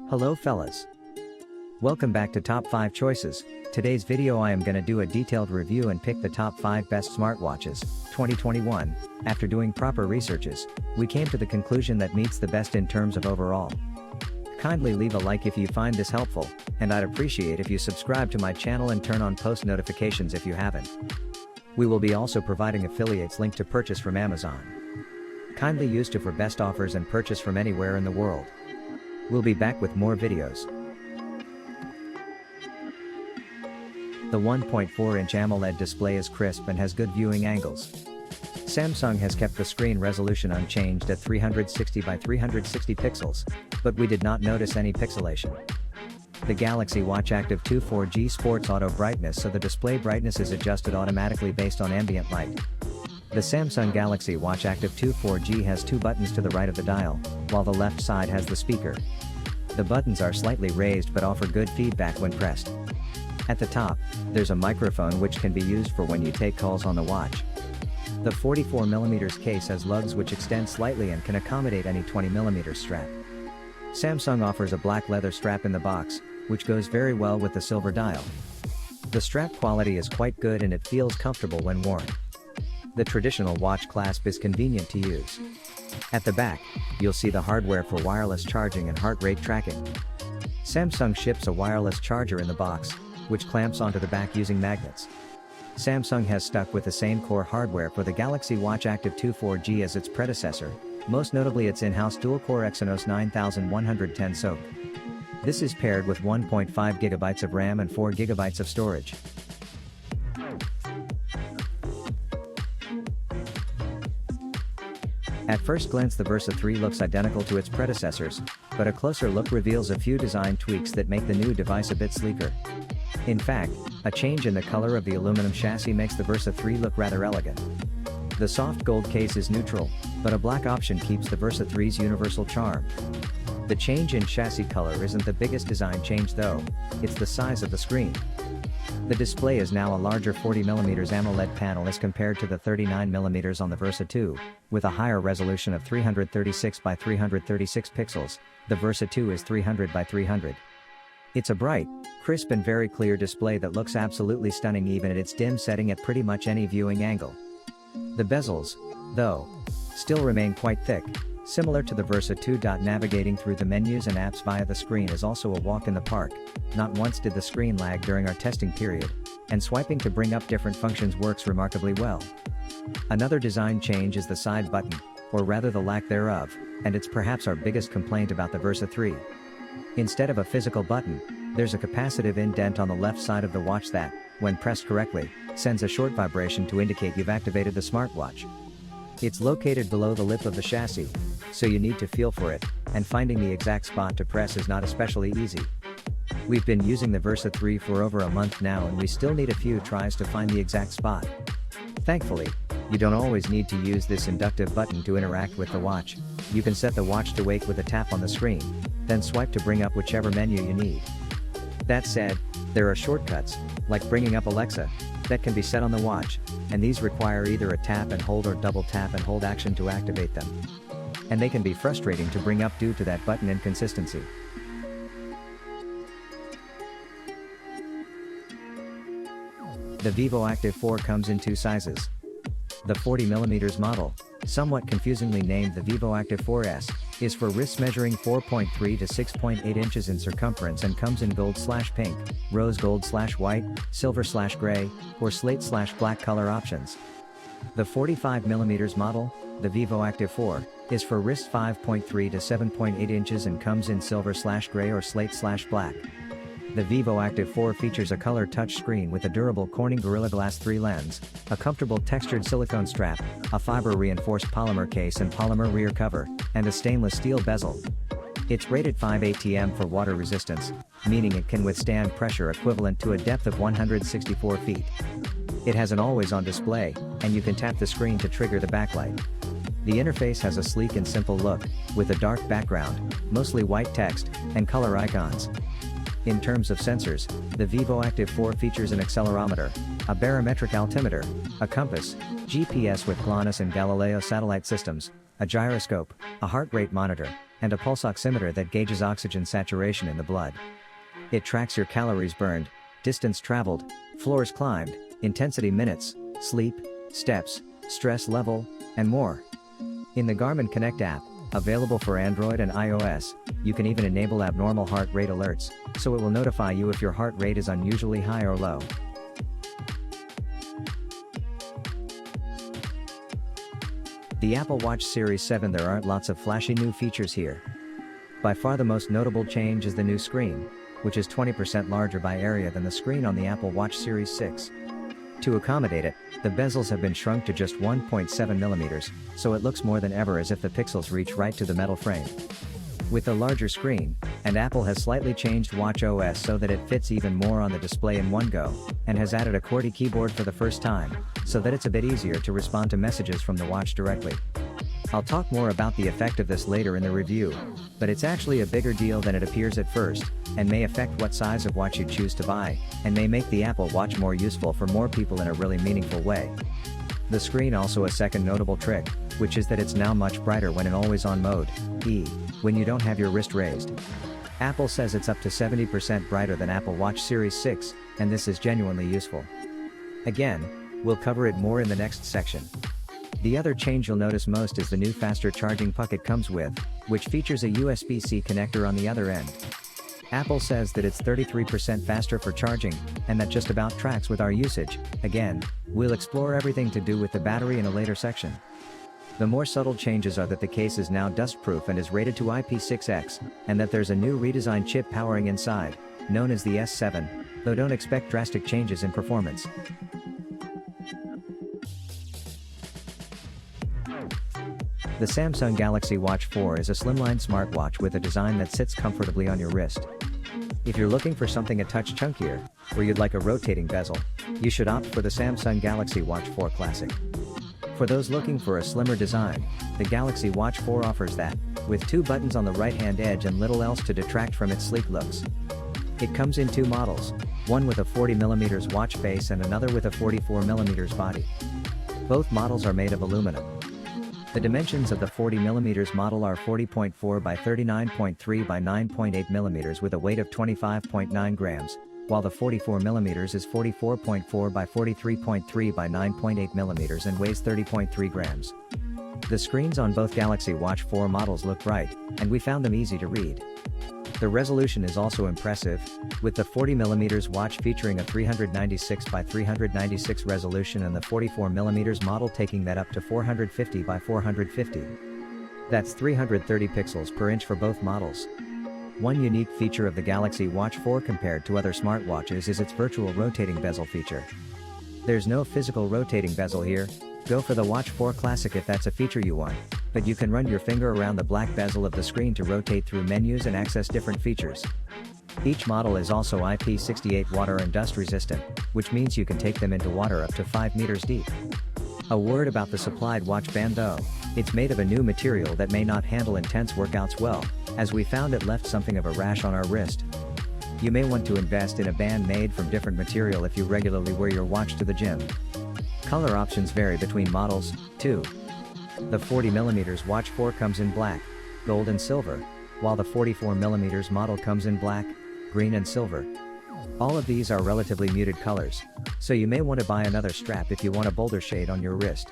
Hello fellas. Welcome back to Top 5 Choices. Today's video I am gonna do a detailed review and pick the top 5 best smartwatches, 2021. After doing proper researches, we came to the conclusion that meets the best in terms of overall. Kindly leave a like if you find this helpful, and I'd appreciate if you subscribe to my channel and turn on post notifications if you haven't. We will be also providing affiliates link to purchase from Amazon. Kindly use to for best offers and purchase from anywhere in the world. We'll be back with more videos. The 1.4-inch AMOLED display is crisp and has good viewing angles. Samsung has kept the screen resolution unchanged at 360 by 360 pixels, but we did not notice any pixelation. The Galaxy Watch Active 2 4G sports auto brightness, so the display brightness is adjusted automatically based on ambient light. The Samsung Galaxy Watch Active 2 4G has two buttons to the right of the dial, while the left side has the speaker. The buttons are slightly raised but offer good feedback when pressed. At the top, there's a microphone which can be used for when you take calls on the watch. The 44mm case has lugs which extend slightly and can accommodate any 20mm strap. Samsung offers a black leather strap in the box, which goes very well with the silver dial. The strap quality is quite good and it feels comfortable when worn. The traditional watch clasp is convenient to use. At the back, you'll see the hardware for wireless charging and heart rate tracking. Samsung ships a wireless charger in the box, which clamps onto the back using magnets. Samsung has stuck with the same core hardware for the Galaxy Watch Active 2 4G as its predecessor, most notably its in-house dual-core Exynos 9110 SoC. This is paired with 1.5 GB of RAM and 4 GB of storage. At first glance the Versa 3 looks identical to its predecessors, but a closer look reveals a few design tweaks that make the new device a bit sleeker. In fact, a change in the color of the aluminum chassis makes the Versa 3 look rather elegant. The soft gold case is neutral, but a black option keeps the Versa 3's universal charm. The change in chassis color isn't the biggest design change though, it's the size of the screen. The display is now a larger 40mm AMOLED panel as compared to the 39mm on the Versa 2, with a higher resolution of 336 by 336 pixels, the Versa 2 is 300 by 300. It's a bright, crisp and very clear display that looks absolutely stunning even at its dim setting at pretty much any viewing angle. The bezels, though, still remain quite thick, similar to the Versa 2. Navigating through the menus and apps via the screen is also a walk in the park. Not once did the screen lag during our testing period, and swiping to bring up different functions works remarkably well. Another design change is the side button, or rather the lack thereof, and it's perhaps our biggest complaint about the Versa 3. Instead of a physical button, there's a capacitive indent on the left side of the watch that, when pressed correctly, sends a short vibration to indicate you've activated the smartwatch. It's located below the lip of the chassis, so you need to feel for it, and finding the exact spot to press is not especially easy. We've been using the Versa 3 for over a month now and we still need a few tries to find the exact spot. Thankfully, you don't always need to use this inductive button to interact with the watch. You can set the watch to wake with a tap on the screen, then swipe to bring up whichever menu you need. That said, there are shortcuts, like bringing up Alexa, that can be set on the watch, and these require either a tap and hold or double tap and hold action to activate them. And they can be frustrating to bring up due to that button inconsistency. The Vivo Active 4 comes in two sizes. The 40mm model, somewhat confusingly named the Vivo Active 4S, is for wrists measuring 4.3 to 6.8 inches in circumference and comes in gold/pink, rose gold/white, silver/gray, or slate/black color options. The 45mm model, the Vivo Active 4, is for wrists 5.3 to 7.8 inches and comes in silver/gray or slate/black. The Vivo Active 4 features a color touchscreen with a durable Corning Gorilla Glass 3 lens, a comfortable textured silicone strap, a fiber-reinforced polymer case and polymer rear cover, and a stainless steel bezel. It's rated 5 ATM for water resistance, meaning it can withstand pressure equivalent to a depth of 164 feet. It has an always-on display, and you can tap the screen to trigger the backlight. The interface has a sleek and simple look, with a dark background, mostly white text, and color icons. In terms of sensors, the Vivo Active 4 features an accelerometer, a barometric altimeter, a compass, GPS with GLONASS and Galileo satellite systems, a gyroscope, a heart rate monitor, and a pulse oximeter that gauges oxygen saturation in the blood. It tracks your calories burned, distance traveled, floors climbed, intensity minutes, sleep, steps, stress level, and more. In the Garmin Connect app, available for Android and iOS, you can even enable abnormal heart rate alerts, so it will notify you if your heart rate is unusually high or low. The Apple Watch Series 7. There aren't lots of flashy new features here. By far the most notable change is the new screen, which is 20% larger by area than the screen on the Apple Watch Series 6. To accommodate it, the bezels have been shrunk to just 1.7 millimeters, so it looks more than ever as if the pixels reach right to the metal frame. With a larger screen, and Apple has slightly changed watchOS so that it fits even more on the display in one go, and has added a QWERTY keyboard for the first time, so that it's a bit easier to respond to messages from the watch directly. I'll talk more about the effect of this later in the review, but it's actually a bigger deal than it appears at first, and may affect what size of watch you choose to buy, and may make the Apple Watch more useful for more people in a really meaningful way. The screen also a second notable trick, which is that it's now much brighter when in always-on mode, when you don't have your wrist raised. Apple says it's up to 70% brighter than Apple Watch Series 6, and this is genuinely useful. Again, we'll cover it more in the next section. The other change you'll notice most is the new faster charging puck it comes with, which features a USB-C connector on the other end. Apple says that it's 33% faster for charging, and that just about tracks with our usage. Again, we'll explore everything to do with the battery in a later section. The more subtle changes are that the case is now dust-proof and is rated to IP6X, and that there's a new redesigned chip powering inside, known as the S7, though don't expect drastic changes in performance. The Samsung Galaxy Watch 4 is a slimline smartwatch with a design that sits comfortably on your wrist. If you're looking for something a touch chunkier, or you'd like a rotating bezel, you should opt for the Samsung Galaxy Watch 4 Classic. For those looking for a slimmer design, the Galaxy Watch 4 offers that, with two buttons on the right-hand edge and little else to detract from its sleek looks. It comes in two models, one with a 40mm watch face and another with a 44mm body. Both models are made of aluminum. The dimensions of the 40mm model are 40.4 by 39.3 by 9.8 mm with a weight of 25.9 grams, while the 44mm is 44.4 by 43.3 by 9.8 mm and weighs 30.3 grams. The screens on both Galaxy Watch 4 models look bright, and we found them easy to read. The resolution is also impressive, with the 40mm watch featuring a 396 by 396 resolution and the 44mm model taking that up to 450 by 450. That's 330 pixels per inch for both models. One unique feature of the Galaxy Watch 4 compared to other smartwatches is its virtual rotating bezel feature. There's no physical rotating bezel here. Go for the Watch 4 Classic if that's a feature you want, but you can run your finger around the black bezel of the screen to rotate through menus and access different features. Each model is also IP68 water and dust resistant, which means you can take them into water up to 5 meters deep. A word about the supplied watch band though, it's made of a new material that may not handle intense workouts well, as we found it left something of a rash on our wrist. You may want to invest in a band made from different material if you regularly wear your watch to the gym. Color options vary between models, too. The 40mm Watch 4 comes in black, gold and silver, while the 44mm model comes in black, green and silver. All of these are relatively muted colors, so you may want to buy another strap if you want a bolder shade on your wrist.